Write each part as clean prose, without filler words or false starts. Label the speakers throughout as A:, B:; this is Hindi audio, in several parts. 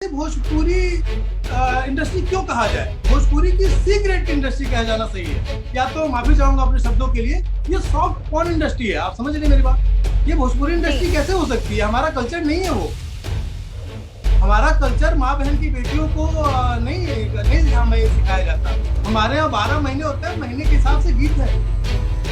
A: भोजपुरी इंडस्ट्री क्यों कहा जाए? भोजपुरी की सीक्रेट इंडस्ट्री कहा जाना सही है। या तो माफी चाहूंगा अपने शब्दों के लिए, ये सॉफ्ट पॉर्न इंडस्ट्री है। आप समझ रहे मेरी बात? ये भोजपुरी इंडस्ट्री कैसे हो सकती है? हमारा कल्चर नहीं है वो। हमारा कल्चर माँ बहन की बेटियों को नहीं हमें सिखाया जाता। हमारे यहाँ 12 महीने होते हैं, महीने के हिसाब से गीत है।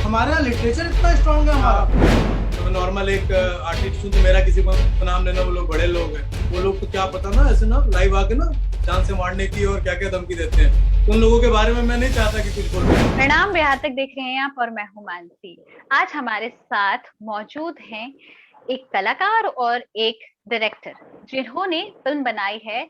A: हमारे यहाँ लिटरेचर इतना स्ट्रॉन्ग है हमारा। तो नॉर्मल एक आर्टिस्ट हूँ, तो मेरा किसी को नाम लेना, वो लोग बड़े लोग हैं, वो लोग तो क्या पता ना, ऐसे ना लाइव आके ना जान से मारने की और क्या क्या धमकी देते हैं। उन लोगों के बारे में मैं नहीं चाहता कि कुछ बोलूं।
B: प्रणाम, बिहार तक देख रहे हैं आप और मैं हूं मानसी। आज हमारे साथ मौजूद हैं एक कलाकार और एक डायरेक्टर जिन्होंने फिल्म बनाई है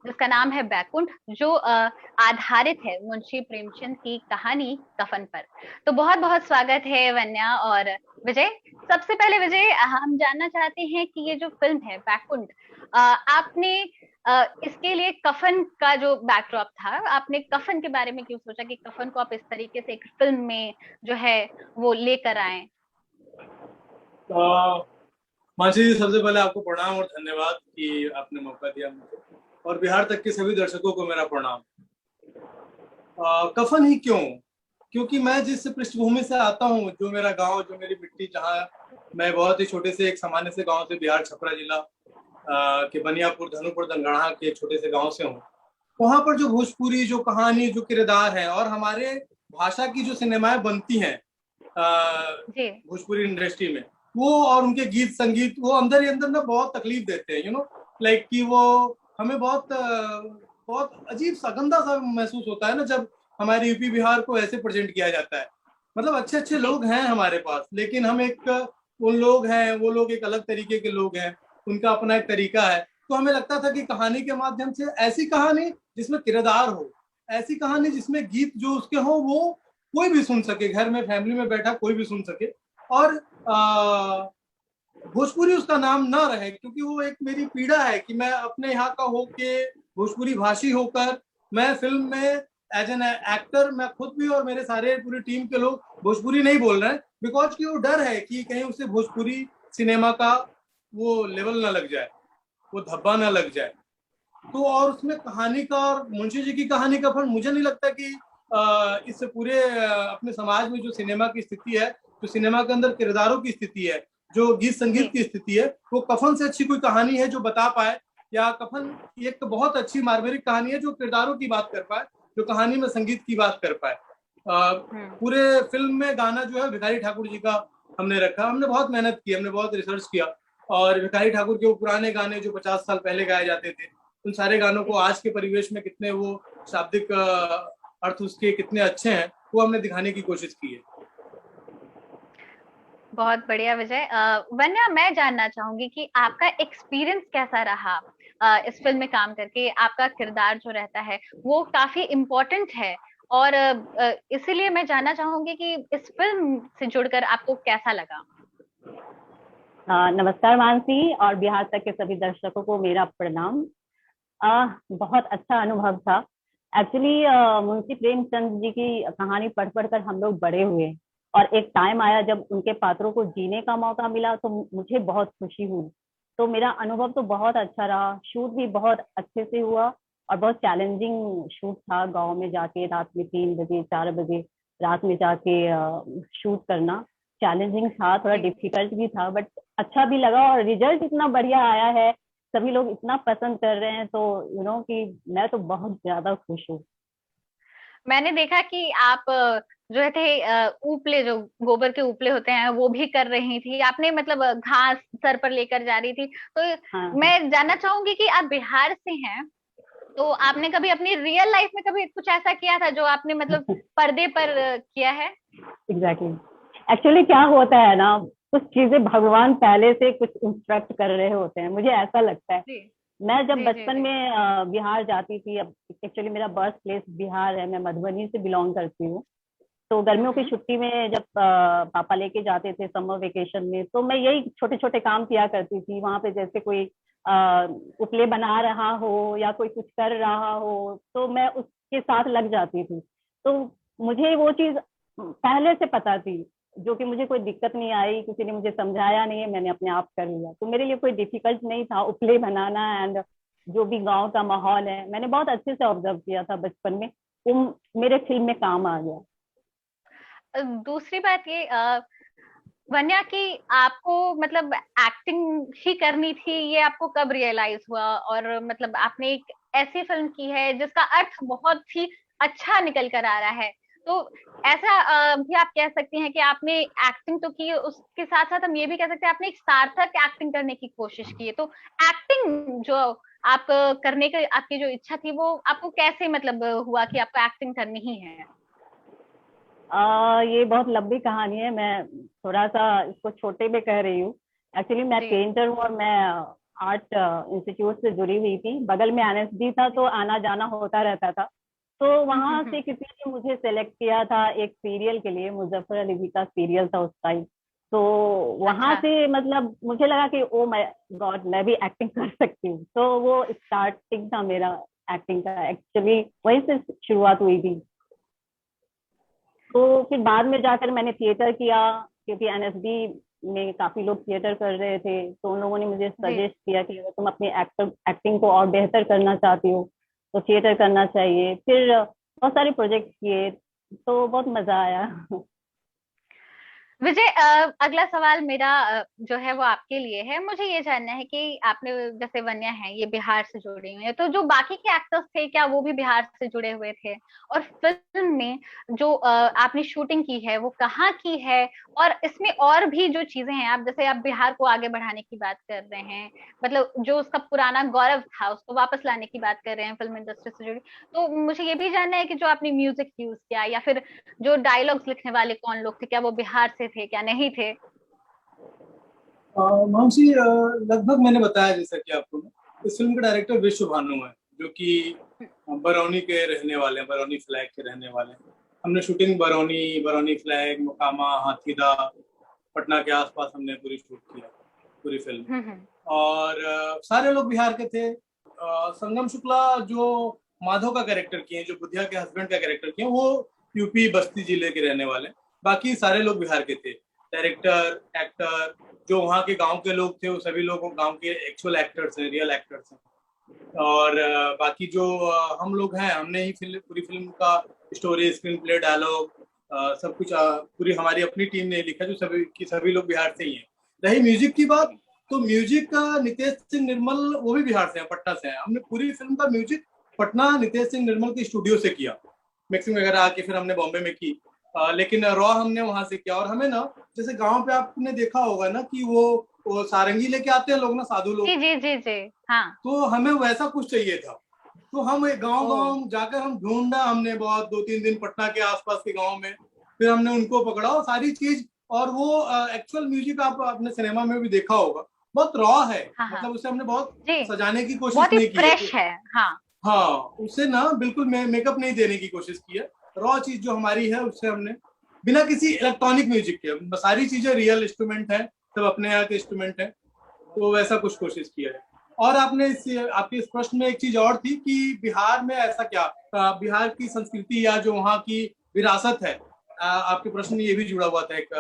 B: जिसका नाम है बैकुंठ, जो आधारित है मुंशी प्रेमचंद की कहानी कफन पर। तो बहुत बहुत स्वागत है वन्या और विजय। सबसे पहले विजय, हम जानना चाहते हैं कि ये जो फिल्म है बैकुंठ, आपने इसके लिए कफन का जो बैकड्रॉप था, आपने कफन के बारे में क्यों सोचा कि कफन को आप इस तरीके से एक फिल्म में जो है वो लेकर आए?
A: मानसी जी, सबसे पहले आपको प्रणाम और धन्यवाद कि आपने मौका दिया मुझे, और बिहार तक के सभी दर्शकों को मेरा प्रणाम। कफन ही क्यों? क्योंकि मैं जिस पृष्ठभूमि से आता हूँ, जो मेरा गांव, जो मेरी मिट्टी, जहाँ मैं बहुत ही छोटे से एक सामान्य से गांव से, बिहार छपरा जिला के बनियापुर धनुपुर दनगढ़ा के छोटे से गांव से हूँ। वहां पर जो भोजपुरी, जो कहानी, जो किरदार है, और हमारे भाषा की जो सिनेमाएं बनती हैं भोजपुरी इंडस्ट्री में, वो और उनके गीत संगीत, वो अंदर ही अंदर ना बहुत तकलीफ देते हैं, लाइक कि वो हमें बहुत बहुत अजीब सा, गंदा सा महसूस होता है ना, जब हमारे यूपी बिहार को ऐसे प्रेजेंट किया जाता है। मतलब अच्छे अच्छे लोग हैं हमारे पास, लेकिन हम एक, उन लोग हैं, वो लोग एक अलग तरीके के लोग हैं, उनका अपना एक तरीका है। तो हमें लगता था कि कहानी के माध्यम से, ऐसी कहानी जिसमें किरदार हो, ऐसी कहानी जिसमें गीत जो उसके हो, वो कोई भी सुन सके, घर में फैमिली में बैठा कोई भी सुन सके, और भोजपुरी उसका नाम ना रहे। क्योंकि वो एक मेरी पीड़ा है कि मैं अपने यहाँ का होके, भोजपुरी भाषी होकर, मैं फिल्म में एज एन एक्टर, मैं खुद भी और मेरे सारे पूरी टीम के लोग भोजपुरी नहीं बोल रहे हैं, बिकॉज की वो डर है कि कहीं उसे भोजपुरी सिनेमा का वो लेवल ना लग जाए, वो धब्बा ना लग जाए। तो और उसमें कहानी का, और मुंशी जी की कहानी का फल, मुझे नहीं लगता कि इस पूरे अपने समाज में जो सिनेमा की स्थिति है, जो सिनेमा के अंदर किरदारों की स्थिति है, जो गीत संगीत की स्थिति है, वो कफन से अच्छी कोई कहानी है जो बता पाए। या कफन एक बहुत अच्छी मार्मिक कहानी है जो किरदारों की बात कर पाए, जो कहानी में संगीत की बात कर पाए। पूरे फिल्म में गाना जो है भिखारी ठाकुर जी का हमने रखा। हमने बहुत मेहनत की, हमने बहुत रिसर्च किया, और भिखारी ठाकुर के वो पुराने गाने जो 50 साल पहले गाए जाते थे, उन सारे गानों को आज के परिवेश में कितने वो शाब्दिक अर्थ उसके कितने अच्छे हैं, वो हमने दिखाने की कोशिश की है।
B: बहुत बढ़िया विजय। वन्या, मैं जानना चाहूंगी कि आपका एक्सपीरियंस कैसा रहा इस फिल्म में काम करके। आपका किरदार जो रहता है वो काफी इम्पोर्टेंट है, और इसीलिए मैं जानना चाहूंगी कि इस फिल्म से जुड़कर आपको कैसा लगा।
C: नमस्कार मानसी और बिहार तक के सभी दर्शकों को मेरा प्रणाम। बहुत अच्छा अनुभव था। एक्चुअली मुंशी प्रेमचंद जी की कहानी पढ़ पढ़कर हम लोग बड़े हुए, और एक टाइम आया जब उनके पात्रों को जीने का मौका मिला तो मुझे बहुत खुशी हुई। तो मेरा अनुभव तो बहुत अच्छा रहा। शूट भी बहुत अच्छे से हुआ, और बहुत चैलेंजिंग शूट था। गांव में जाके रात में 3 बजे 4 बजे रात में जाके शूट करना चैलेंजिंग था, थोड़ा डिफिकल्ट भी था, बट अच्छा भी लगा। और रिजल्ट इतना बढ़िया आया है, सभी लोग इतना पसंद कर रहे हैं, तो कि मैं तो बहुत ज्यादा खुश हूँ।
B: मैंने देखा कि आप जो थे उपले, जो गोबर के उपले होते हैं वो भी कर रही थी आपने, मतलब घास सर पर लेकर जा रही थी। तो
C: हाँ।
B: मैं जानना चाहूंगी कि आप बिहार से हैं, तो आपने कभी अपनी रियल लाइफ में कभी कुछ ऐसा किया था जो आपने मतलब पर्दे पर किया है?
C: एग्जैक्टली। एक्चुअली क्या होता है ना, कुछ चीजें भगवान पहले से कुछ इंस्ट्रक्ट कर रहे होते हैं, मुझे ऐसा लगता है।
B: जी
C: मैं जब
B: जी जी
C: बचपन
B: जी।
C: में बिहार जाती थी, अब एक्चुअली मेरा बर्थ प्लेस बिहार है, मैं मधुबनी से बिलोंग करती हूँ। तो गर्मियों की
B: हम्म।
C: छुट्टी में जब पापा लेके जाते थे समर वेकेशन में, तो मैं यही छोटे छोटे काम किया करती थी वहां पे। जैसे कोई उपले बना रहा हो या कोई कुछ कर रहा हो, तो मैं उसके साथ लग जाती थी। तो मुझे वो चीज पहले से पता थी, जो कि मुझे कोई दिक्कत नहीं आई, किसी ने मुझे समझाया नहीं है, मैंने अपने आप कर लिया। तो मेरे लिए कोई डिफिकल्ट नहीं था उपले बनाना। एंड जो भी गांव का माहौल है, मैंने बहुत अच्छे से ऑब्जर्व किया था बचपन में, वो मेरे फिल्म में काम आ गया।
B: दूसरी बात ये वन्या की आपको मतलब एक्टिंग ही करनी थी, ये आपको कब रियलाइज हुआ? और मतलब आपने एक ऐसी फिल्म की है जिसका अर्थ बहुत ही अच्छा निकल कर आ रहा है, तो ऐसा भी आप कह सकते हैं कि आपने एक्टिंग तो की, उसके साथ साथ हम ये भी कह सकते हैं आपने एक सार्थक एक्टिंग करने की कोशिश की है। तो एक्टिंग जो आप करने की आपकी जो इच्छा थी वो आपको कैसे मतलब हुआ कि आपको एक्टिंग करनी ही है?
C: ये बहुत लंबी कहानी है, मैं थोड़ा सा इसको छोटे में कह रही हूँ। एक्चुअली मैं
B: जी।
C: पेंटर हूँ और मैं आर्ट इंस्टीट्यूट से जुड़ी हुई थी, बगल में एनएसडी था तो आना जाना होता रहता था। तो वहां
B: हम्म।
C: से किसी ने मुझे सेलेक्ट किया था एक सीरियल के लिए, मुजफ्फर अली जी का सीरियल था उस टाइम। तो वहां
B: अच्छा।
C: से मतलब मुझे लगा कि ओ माय गॉड, मैं भी एक्टिंग कर सकती हूँ। तो वो स्टार्टिंग था मेरा एक्टिंग का, एक्चुअली वहीं से शुरुआत हुई थी। तो फिर बाद में जाकर मैंने थिएटर किया, क्योंकि एनएसडी में काफी लोग थिएटर कर रहे थे, तो उन लोगों ने मुझे
B: जी।
C: सजेस्ट किया कि अगर तुम अपनी एक्टिंग को और बेहतर करना चाहती हो तो थिएटर करना चाहिए। फिर बहुत सारे प्रोजेक्ट किए, तो बहुत मजा आया।
B: विजय, अगला सवाल मेरा जो है वो आपके लिए है। मुझे ये जानना है कि आपने जैसे वन्या है ये बिहार से जुड़ी हुई है, तो जो बाकी के एक्टर्स थे क्या वो भी बिहार से जुड़े हुए थे? और फिल्म में जो आपने शूटिंग की है वो कहाँ की है? और इसमें और भी जो चीजें हैं, आप जैसे आप बिहार को आगे बढ़ाने की बात कर रहे हैं, मतलब जो उसका पुराना गौरव था उसको वापस लाने की बात कर रहे हैं फिल्म इंडस्ट्री से जुड़ी, तो मुझे ये भी जानना है कि जो आपने म्यूजिक यूज किया या फिर जो डायलॉग्स लिखने वाले कौन लोग थे, क्या वो बिहार से थे क्या नहीं थे?
A: मानसी, लगभग मैंने बताया जैसा कि आपको, इस फिल्म के डायरेक्टर विश्व भानु है, जो कि बरौनी के रहने वाले हैं, बरौनी फ्लैग के रहने वाले हैं। हमने शूटिंग बरौनी, बरौनी फ्लैग, मोकामा, हाथीदा, पटना के आसपास हमने पूरी शूट किया, पूरी फिल्म।
B: हम्म।
A: और सारे लोग बिहार के थे। संगम शुक्ला जो माधव का कैरेक्टर किए, जो बुधिया के हस्बैंड का कैरेक्टर किए, वो यूपी बस्ती जिले के रहने वाले। बाकी सारे लोग बिहार के थे। डायरेक्टर, एक्टर, जो वहाँ के गांव के लोग थे, वो सभी लोग गांव के एक्चुअल एक्टर्स हैं, रियल एक्टर्स हैं। और बाकी जो हम लोग हैं, हमने ही पूरी फिल्म का स्टोरी, स्क्रीन प्ले, डायलॉग, सब कुछ पूरी हमारी अपनी टीम ने लिखा, जो सभी लोग बिहार से ही हैं। रही म्यूजिक की बात, तो म्यूजिक का नितेश सिंह निर्मल, वो भी बिहार से हैं, पटना से हैं। हमने पूरी फिल्म का म्यूजिक पटना नितेश सिंह निर्मल के स्टूडियो से किया, मिक्सिंग वगैरह आके फिर हमने बॉम्बे में की। लेकिन रॉ हमने वहां से किया। और हमें ना, जैसे गांव पे आपने देखा होगा ना कि वो सारंगी लेके आते हैं लोग ना, साधु
B: जी
A: लोग,
B: जी जी जी। हाँ।
A: तो हमें वैसा कुछ चाहिए था। तो हम एक गांव
B: ओ।
A: गांव जाकर हम ढूंढा हमने, बहुत 2-3 दिन पटना के आसपास के गांव में, फिर हमने उनको पकड़ा और सारी चीज। और वो एक्चुअल म्यूजिक आप अपने सिनेमा में भी देखा होगा, बहुत रॉ है।
B: हाँ हाँ।
A: मतलब उसे हमने बहुत
B: जी।
A: सजाने की कोशिश
B: बहुत ही
A: नहीं की है
B: फ्रेश है। हाँ।
A: हाँ, उसे ना बिल्कुल मेकअप नहीं देने की कोशिश की है। रॉ चीज जो हमारी है उससे हमने, बिना किसी इलेक्ट्रॉनिक म्यूजिक के, सारी चीजें रियल इंस्ट्रूमेंट है, सब अपने यहाँ के इंस्ट्रूमेंट है, तो वैसा कुछ कोशिश किया है। और आपके इस प्रश्न में एक चीज और थी कि बिहार में ऐसा क्या, बिहार की संस्कृति या जो वहाँ की विरासत है, आपके प्रश्न में ये भी जुड़ा हुआ था एक।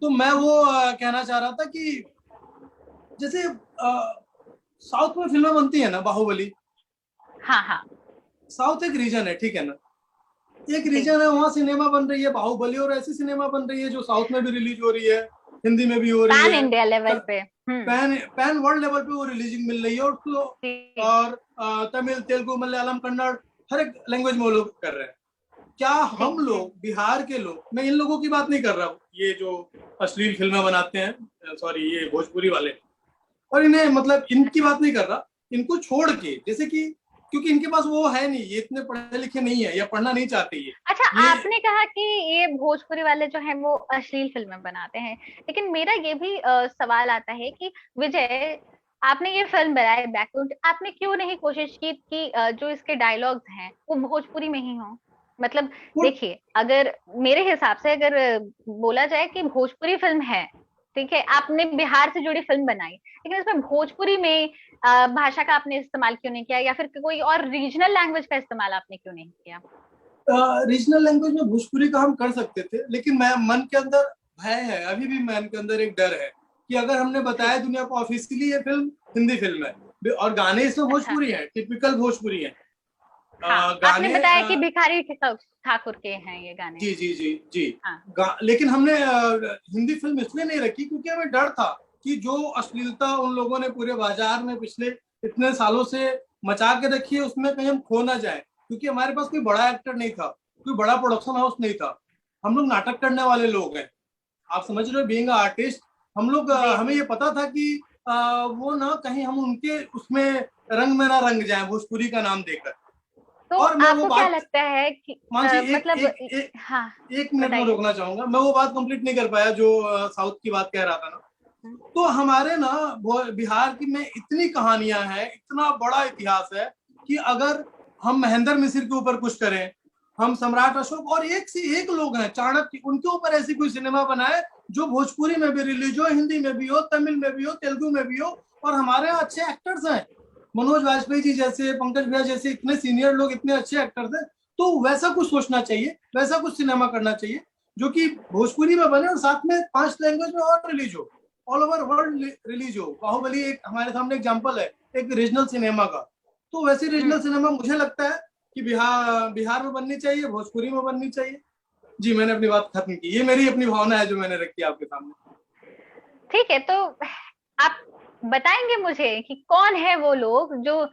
A: तो मैं वो कहना चाह रहा था कि जैसे साउथ में फिल्में बनती है ना, बाहुबली,
B: हाँ हाँ।
A: साउथ एक रीजन है, ठीक है ना, एक
B: जी।
A: रीजन है, वहाँ सिनेमा बन रही है बाहुबली, और ऐसी सिनेमा बन रही है जो साउथ में भी रिलीज हो रही है, हिंदी में भी हो रही
B: पैन
A: है,
B: इंडिया लेवल पे।
A: पैन पैन वर्ल्ड लेवल पे वो रिलीजिंग मिल रही है। और उसको,
B: जी
A: और तमिल, तेलुगु, मलयालम, कन्नड़, हर एक लैंग्वेज में वो लोग कर रहे हैं। क्या
B: जी
A: हम लोग, बिहार के लोग, मैं इन लोगों की बात नहीं कर रहा हूँ, ये जो अश्लील फिल्में बनाते हैं, सॉरी, ये भोजपुरी वाले, और इन्हें मतलब इनकी
B: अच्छा
A: बात नहीं कर रहा, इनको छोड़ के, जैसे कि क्योंकि इनके पास वो है नहीं, ये इतने पढ़े लिखे नहीं है या पढ़ना नहीं चाहते
B: अच्छा।
A: ये।
B: आपने कहा कि ये भोजपुरी वाले जो हैं वो अश्लील फिल्में बनाते हैं, लेकिन मेरा ये भी सवाल आता है कि विजय, आपने ये फिल्म बनाई बैकवर्ड, आपने क्यों नहीं कोशिश की कि जो इसके डायलॉग्स हैं वो भोजपुरी में ही हो? मतलब
A: वो
B: देखिए, अगर मेरे हिसाब से अगर बोला जाए कि भोजपुरी फिल्म है, ठीक है, आपने बिहार से जुड़ी फिल्म बनाई, लेकिन इसमें भोजपुरी में भाषा का आपने इस्तेमाल क्यों नहीं किया, या फिर कोई और रीजनल लैंग्वेज का इस्तेमाल आपने क्यों नहीं किया?
A: रीजनल लैंग्वेज में भोजपुरी का हम कर सकते थे, लेकिन मैं मन के अंदर भय है, अभी भी मन के अंदर एक डर है कि अगर हमने
B: जी।
A: बताया दुनिया को ऑफिशियली ये फिल्म हिंदी फिल्म है, और गाने इसमें भोजपुरी हैं, टिपिकल भोजपुरी हैं।
B: हाँ, आपने
A: गाने
B: बताया कि भिखारी ठाकुर के हैं ये गाने।
A: जी जी जी जी।
B: हाँ।
A: लेकिन हमने हिंदी फिल्म इसलिए नहीं रखी क्योंकि हमें डर था कि जो अश्लीलता उन लोगों ने पूरे बाजार में पिछले इतने सालों से मचा के रखी है उसमें कहीं हम खो ना जाए, क्योंकि हमारे पास कोई बड़ा एक्टर नहीं था, कोई बड़ा प्रोडक्शन हाउस नहीं था, हम लोग नाटक करने वाले लोग हैं, आप समझ रहे हो, बीइंग आर्टिस्ट। हम लोग हमें ये पता था कि वो ना कहीं हम उनके उसमें रंग में ना रंग जाए भोजपुरी का नाम देकर।
B: तो
A: और मैं
B: आपको
A: वो
B: क्या
A: बात
B: लगता है कि मतलब हाँ,
A: एक मिनट में रोकना चाहूंगा, मैं वो बात कंप्लीट नहीं कर पाया जो साउथ की बात कह रहा था ना। तो हमारे ना बिहार की में इतनी कहानियां हैं, इतना बड़ा इतिहास है कि अगर हम महेंद्र मिश्र के ऊपर कुछ करें, हम सम्राट अशोक और एक से एक लोग हैं चाणक्य, उनके ऊपर ऐसी कोई सिनेमा बनाए जो भोजपुरी में भी रिलीज हो, हिंदी में भी हो, तमिल में भी हो, तेलुगु में भी हो। और हमारे यहाँ अच्छे एक्टर्स हैं, मनोज वाजपेयी जी जैसे, पंकज भैया जैसे इतने सीनियर लोग, इतने अच्छे एक्टर्स हैं। तो वैसा कुछ सोचना चाहिए, वैसा कुछ सिनेमा करना चाहिए जो कि भोजपुरी में बने और साथ में 5 लैंग्वेज में और रिलीज हो, ऑल ओवर वर्ल्ड रिलीज हो। बाहुबली एक हमारे सामने एग्जांपल है एक रीजनल सिनेमा का। तो वैसी रीजनल सिनेमा मुझे लगता है कि बिहार में बननी चाहिए, भोजपुरी में बननी चाहिए। जी, मैंने अपनी बात खत्म की, ये मेरी अपनी भावना है जो मैंने रखी आपके सामने।
B: ठीक है, तो आप बताएंगे मुझे कि कौन है वो लोग जो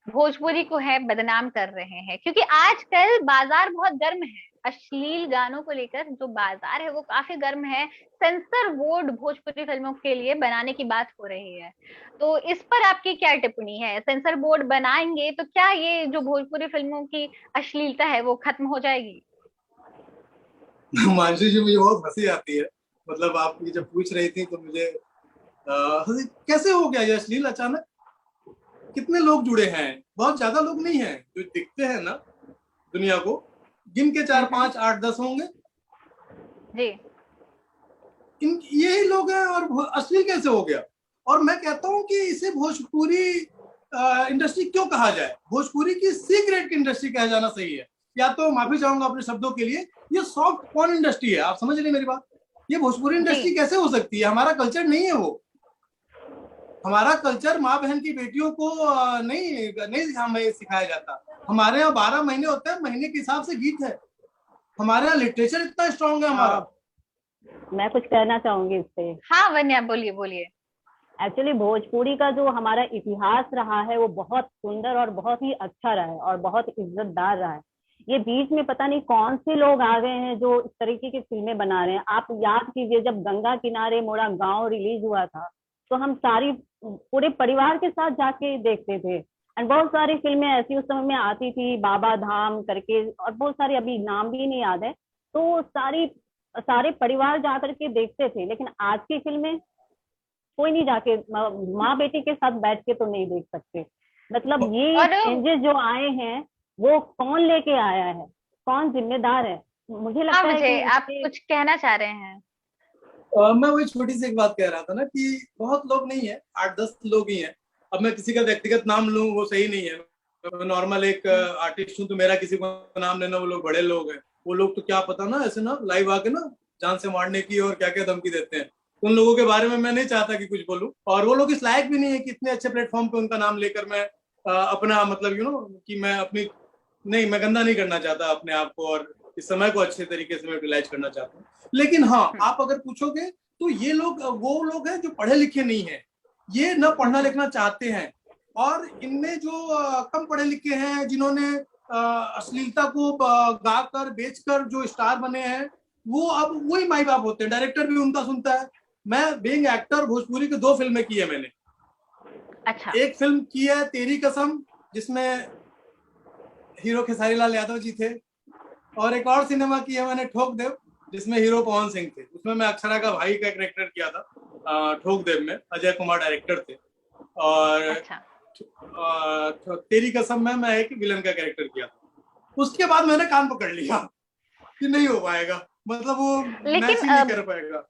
B: भोजपुरी को है बदनाम कर रहे हैं, क्योंकि आजकल बाजार बहुत गर्म है, अश्लील गानों को लेकर जो बाजार है वो काफी गर्म है। सेंसर बोर्ड भोजपुरी फिल्मों के लिए बनाने की बात हो रही है, तो इस पर आपकी क्या टिप्पणी है? सेंसर बोर्ड बनाएंगे तो क्या ये जो भोजपुरी फिल्मों की अश्लीलता है वो खत्म हो जाएगी?
A: मानसी जी, मुझे बहुत हंसी आती है, मतलब आप ये जब पूछ रही थी तो मुझे कैसे हो गया ये अश्लील अचानक। कितने लोग जुड़े हैं, बहुत ज्यादा लोग नहीं हैं जो दिखते हैं ना दुनिया को, गिन के 4 5 8 10 होंगे
B: जी।
A: इन यही लोग हैं और अश्लील कैसे हो गया। और मैं कहता हूं कि इसे भोजपुरी इंडस्ट्री क्यों कहा जाए, भोजपुरी की सी ग्रेड की इंडस्ट्री कहा जाना सही है। या तो माफी चाहूंगा अपने शब्दों के लिए, ये सॉफ्ट पॉर्न इंडस्ट्री है, आप समझ रहे मेरी बात। ये भोजपुरी इंडस्ट्री कैसे हो सकती है, हमारा कल्चर नहीं है वो। हमारा कल्चर माँ बहन की बेटियों को नहीं हमें सिखाया जाता। हमारे यहाँ 12 महीने होते हैं, महीने के हिसाब से गीत है, हमारे यहाँ लिटरेचर इतना स्ट्रॉन्ग है हमारा।
C: मैं कुछ कहना चाहूंगी इस पे।
B: हाँ वन्या, बोलिए बोलिए।
C: एक्चुअली भोजपुरी का जो हमारा इतिहास रहा है वो बहुत सुंदर और बहुत ही अच्छा रहा है और बहुत इज्जतदार रहा है। ये बीच में पता नहीं कौन से लोग आ गए हैं जो इस तरीके की फिल्में बना रहे हैं। आप याद कीजिए, जब गंगा किनारे मोरा गांव रिलीज हुआ था तो हम सारी पूरे परिवार के साथ जाके देखते थे। एंड बहुत सारी फिल्में ऐसी उस समय में आती थी, बाबा धाम करके, और बहुत सारी अभी नाम भी नहीं याद है। तो सारे परिवार जा करके देखते थे। लेकिन आज की फिल्में कोई नहीं जाके माँ बेटी के साथ बैठ के तो नहीं देख सकते। मतलब ये चेंजेस जो आए हैं वो कौन लेके आया है, कौन जिम्मेदार है? मुझे लगता है कि
B: आप कुछ कहना चाह रहे हैं।
A: मैं वही छोटी सी एक बात कह रहा था ना कि बहुत लोग नहीं है, 8-10 लोग ही हैं। अब मैं किसी का व्यक्तिगत नाम लूं वो सही नहीं है, मैं नॉर्मल एक आर्टिस्ट हूं तो मेरा किसी को नाम लेना, वो लोग बड़े लोग हैं, वो लोग तो क्या पता ना ऐसे ना लाइव आके ना जान से मारने की और क्या क्या धमकी देते हैं। उन लोगों के बारे में मैं नहीं चाहता कि कुछ बोलूं, और वो लोग इस लायक भी नहीं है कि इतने अच्छे प्लेटफॉर्म पे उनका नाम लेकर मैं अपना मतलब कि मैं अपनी नहीं, मैं गंदा नहीं करना चाहता अपने आप को, और इस समय को अच्छे तरीके से मैं यूटिलाइज करना चाहता हूँ। लेकिन हाँ, आप अगर पूछोगे तो ये लोग वो लोग हैं जो पढ़े लिखे नहीं है, ये न पढ़ना लिखना चाहते हैं, और इनमें जो कम पढ़े लिखे हैं जिन्होंने अश्लीलता को गाकर बेचकर जो स्टार बने हैं, वो अब वही माई बाप होते हैं, डायरेक्टर भी उनका सुनता है। मैं बीइंग एक्टर भोजपुरी की 2 फिल्में की है मैंने।
B: अच्छा।
A: एक फिल्म की है तेरी कसम, जिसमें हीरो खेसारी लाल यादव जी थे, और एक और सिनेमा की है मैंने ठोक देव, जिसमें हीरो पवन सिंह थे। उसमें मैं अक्षरा का भाई का कैरेक्टर किया था। ठोक देव में अजय कुमार डायरेक्टर थे, और
B: अच्छा।
A: तेरी कसम में मैं एक विलन का कैरेक्टर किया था। उसके बाद मैंने कान पकड़ लिया कि नहीं हो पाएगा, मतलब वो मैच ही नहीं कर पाएगा।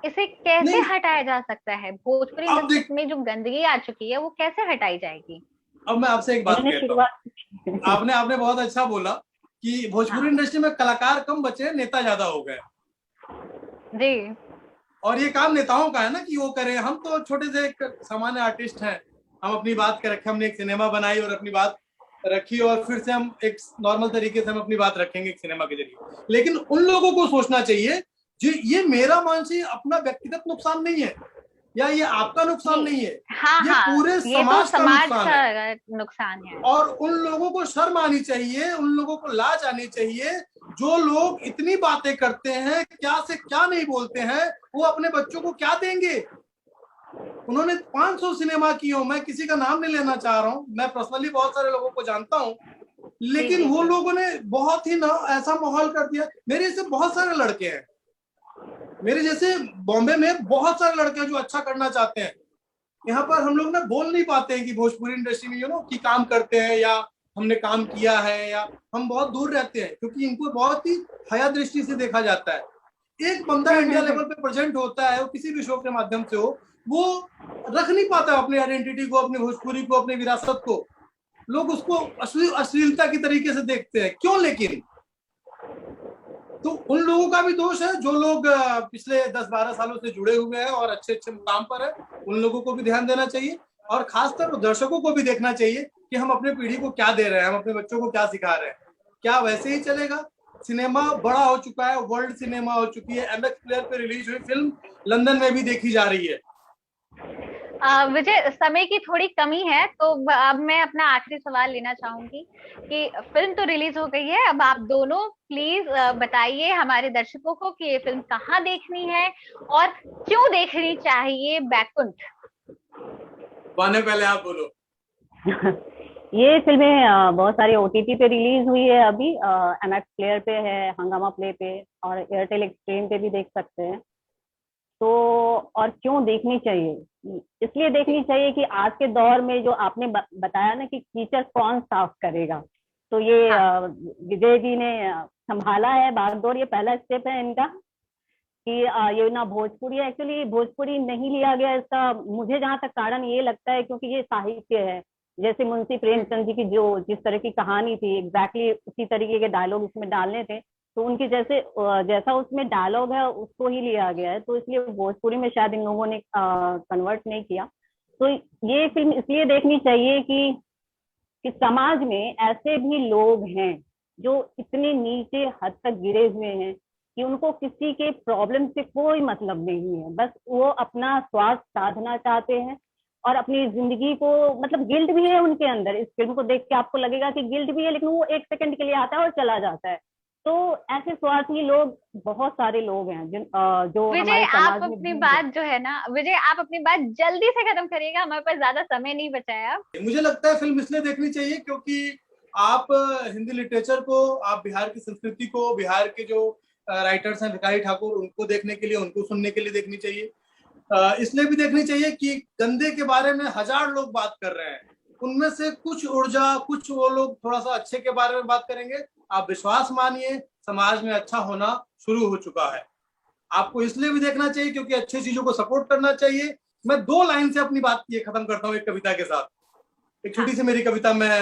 B: इसे कैसे हटाया जा सकता है? भोजपुरी इंडस्ट्री में जो गंदगी आ चुकी है वो कैसे हटाई जाएगी?
A: अब मैं आपसे एक बात कहता हूँ, आपने बहुत अच्छा बोला कि भोजपुरी इंडस्ट्री में कलाकार कम बचे, नेता ज्यादा हो गए
B: जी।
A: और ये काम नेताओं का है ना कि वो करें, हम तो छोटे से एक सामान्य आर्टिस्ट हैं, हम अपनी बात कर रखे, हमने एक सिनेमा बनाई और अपनी बात रखी, और फिर से हम एक नॉर्मल तरीके से हम अपनी बात रखेंगे एक सिनेमा के जरिए। लेकिन उन लोगों को सोचना चाहिए जो ये मेरा मानसी अपना व्यक्तिगत नुकसान नहीं है, या ये आपका नुकसान नहीं है,
B: हाँ,
A: ये पूरे
B: ये तो
A: समाज का
B: समाज
A: नुकसान है।
B: का नुकसान है।
A: और उन लोगों को शर्म आनी चाहिए, उन लोगों को लाज आनी चाहिए जो लोग इतनी बातें करते हैं, क्या से क्या नहीं बोलते हैं, वो अपने बच्चों को क्या देंगे। उन्होंने 500 सिनेमा की हो, मैं किसी का नाम नहीं लेना चाह रहा हूँ, मैं पर्सनली बहुत सारे लोगों को जानता हूँ, लेकिन वो लोगों ने बहुत ही ना ऐसा माहौल कर दिया। मेरे जैसे बहुत सारे लड़के हैं, मेरे जैसे बॉम्बे में बहुत सारे लड़के हैं जो अच्छा करना चाहते हैं। यहाँ पर हम लोग ना बोल नहीं पाते हैं कि भोजपुरी इंडस्ट्री में कि काम करते हैं या हमने काम किया है, या हम बहुत दूर रहते हैं क्योंकि इनको बहुत ही हया दृष्टि से देखा जाता है। एक बंदा इंडिया लेवल पे प्रेजेंट होता है, वो किसी भी शो के माध्यम से हो, वो रख नहीं पाता अपनी आइडेंटिटी को, अपनी भोजपुरी को, अपनी विरासत को। लोग उसको अश्लीलता की तरीके से देखते हैं, क्यों? लेकिन तो उन लोगों का भी दोष है जो लोग पिछले 10-12 सालों से जुड़े हुए हैं और अच्छे अच्छे मुकाम पर है। उन लोगों को भी ध्यान देना चाहिए, और खासकर दर्शकों को भी देखना चाहिए कि हम अपने पीढ़ी को क्या दे रहे हैं, हम अपने बच्चों को क्या सिखा रहे हैं। क्या वैसे ही चलेगा? सिनेमा बड़ा हो चुका है, वर्ल्ड सिनेमा हो चुकी है, एमएक्स प्लेयर पे रिलीज हुई फिल्म लंदन में भी देखी जा रही है।
B: विजय, समय की थोड़ी कमी है, तो अब मैं अपना आखिरी सवाल लेना चाहूंगी कि फिल्म तो रिलीज हो गई है, अब आप दोनों प्लीज बताइए हमारे दर्शकों को कि ये फिल्म कहाँ देखनी है और क्यों देखनी चाहिए बैकुंठ।
A: बाने पहले आप बोलो।
C: ये फिल्में बहुत सारी ओटीटी पे रिलीज हुई है अभी, एमएक्स प्लेयर पे है, हंगामा प्ले पे और एयरटेल एक्सट्रीम पे भी देख सकते हैं। तो और क्यों देखनी चाहिए? इसलिए देखनी चाहिए कि आज के दौर में जो आपने बताया ना कि कीचड़ कौन साफ करेगा, तो ये विजय जी ने संभाला है बागडोर। ये पहला स्टेप है इनका कि ये ना भोजपुरी, एक्चुअली भोजपुरी नहीं लिया गया इसका, मुझे जहाँ तक कारण ये लगता है क्योंकि ये साहित्य है। जैसे मुंशी प्रेमचंद जी की जो जिस तरह की कहानी थी, एग्जैक्टली उसी तरीके के डायलॉग इसमें डालने थे, तो उनके जैसा उसमें डायलॉग है उसको ही लिया गया है, तो इसलिए भोजपुरी में शायद इन लोगों ने कन्वर्ट नहीं किया। तो ये फिल्म इसलिए देखनी चाहिए कि समाज में ऐसे भी लोग हैं जो इतने नीचे हद तक गिरे हुए हैं कि उनको किसी के प्रॉब्लम से कोई मतलब नहीं है, बस वो अपना स्वास्थ्य साधना चाहते हैं और अपनी जिंदगी को, मतलब गिल्ट भी है उनके अंदर। इस फिल्म को देख के आपको लगेगा कि गिल्ट भी है, लेकिन वो 1 सेकंड के लिए आता है और चला जाता है। तो ऐसे स्वार्थी लोग बहुत सारे लोग हैं जो
B: विजय, आप
C: समाज
B: अपनी बात जो है ना, विजय आप अपनी बात जल्दी से खत्म करिएगा, हमारे पास ज्यादा समय नहीं बचा है।
A: मुझे लगता है फिल्म इसलिए देखनी चाहिए क्योंकि आप हिंदी लिटरेचर को, आप बिहार की संस्कृति को, बिहार के जो राइटर्स हैं भिखारी ठाकुर, उनको देखने के लिए, उनको सुनने के लिए देखनी चाहिए। इसलिए भी देखनी चाहिए कि गंदे के बारे में 1000 लोग बात कर रहे हैं, उनमें से कुछ ऊर्जा, कुछ वो लोग थोड़ा सा अच्छे के बारे में बात करेंगे। आप विश्वास मानिए, समाज में अच्छा होना शुरू हो चुका है। आपको इसलिए भी देखना चाहिए क्योंकि अच्छी चीजों को सपोर्ट करना चाहिए। मैं 2 लाइन से अपनी बात ये खत्म करता हूँ एक कविता के साथ। एक छोटी सी मेरी कविता मैं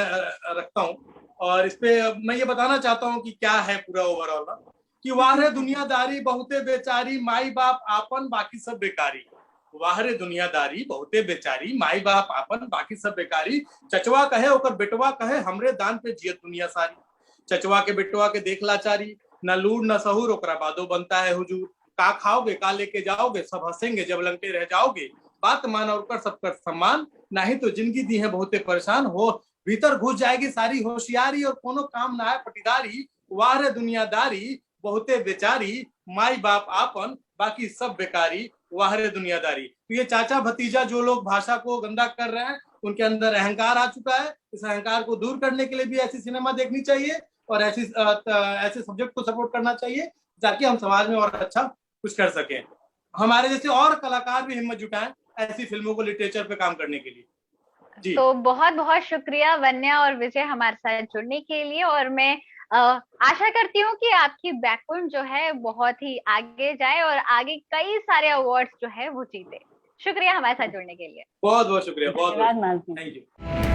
A: रखता हूँ, और इस पे मैं ये बताना चाहता हूँ कि क्या है पूरा ओवरऑल ना, कि वाह दुनियादारी बहुते बेचारी, माई बाप आपन बाकी सब बेकारी। वाह रे दुनियादारी बहुते बेचारी, माई बाप आपन बाकी सब बेकारी। चचवा कहे ओकर बेटवा कहे, हमरे दान पे जियत दुनिया सारी। चचवा के बेटवा के देख लाचारी, न लूर न सहूर ओकरा बादो बनता है हुजूर। का खाओगे का लेके जाओगे, सब हंसेंगे जब लंके रह जाओगे। बात मान और कर सब कर सम्मान, नहीं तो जिंदगी दी है बहुते परेशान हो। भीतर घुस जाएगी सारी होशियारी, और कोनो काम ना है पटीदारी। वाह रे दुनियादारी बहुते बेचारी, माई बाप आपन बाकी सब बेकारी। वाह रे दुनियादारी। तो ये चाचा भतीजा जो लोग भाषा को गंदा कर रहे हैं, उनके अंदर अहंकार आ चुका है। इस अहंकार को दूर करने के लिए भी ऐसी सिनेमा देखनी चाहिए और ऐसे सब्जेक्ट को सपोर्ट करना चाहिए ताकि हम समाज में और अच्छा कुछ कर सकें। हमारे जैसे और कलाकार भी हिम्मत जुटाएं ऐसी फिल्मों को लिटरेचर पे काम करने के लिए। जी
B: तो बहुत बहुत शुक्रिया वन्या और विजय हमारे साथ जुड़ने के लिए, और मैं आशा करती हूँ कि आपकी बैकग्राउंड जो है बहुत ही आगे जाए और आगे कई सारे अवार्ड्स जो है वो जीते। शुक्रिया हमारे साथ जुड़ने के लिए।
A: बहुत बहुत शुक्रिया। बहुत
C: धन्यवाद।
A: Thank you.